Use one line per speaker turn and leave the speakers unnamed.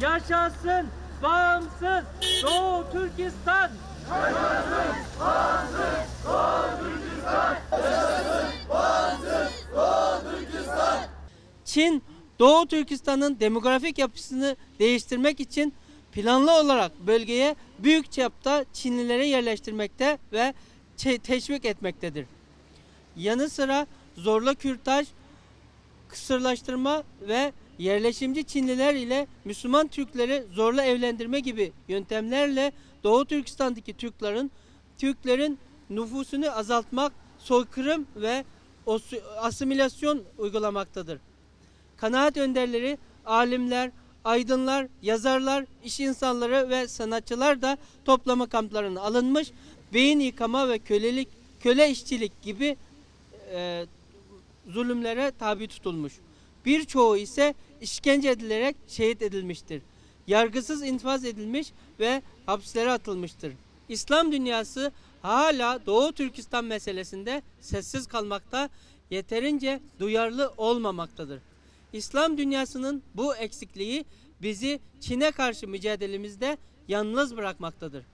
Yaşasın bağımsız Doğu Türkistan!
Yaşasın bağımsız Doğu Türkistan! Yaşasın bağımsız Doğu Türkistan!
Çin, Doğu Türkistan'ın demografik yapısını değiştirmek için planlı olarak bölgeye büyük çapta Çinlileri yerleştirmekte ve teşvik etmektedir. Yanı sıra zorla kürtaj, kısırlaştırma ve yerleşimci Çinliler ile Müslüman Türkleri zorla evlendirme gibi yöntemlerle Doğu Türkistan'daki Türklerin nüfusunu azaltmak, soykırım ve asimilasyon uygulamaktadır. Kanaat önderleri, alimler, aydınlar, yazarlar, iş insanları ve sanatçılar da toplama kamplarına alınmış, beyin yıkama ve köle işçilik gibi zulümlere tabi tutulmuş. Birçoğu ise işkence edilerek şehit edilmiştir. Yargısız infaz edilmiş ve hapislere atılmıştır. İslam dünyası hala Doğu Türkistan meselesinde sessiz kalmakta, yeterince duyarlı olmamaktadır. İslam dünyasının bu eksikliği bizi Çin'e karşı mücadelemizde yalnız bırakmaktadır.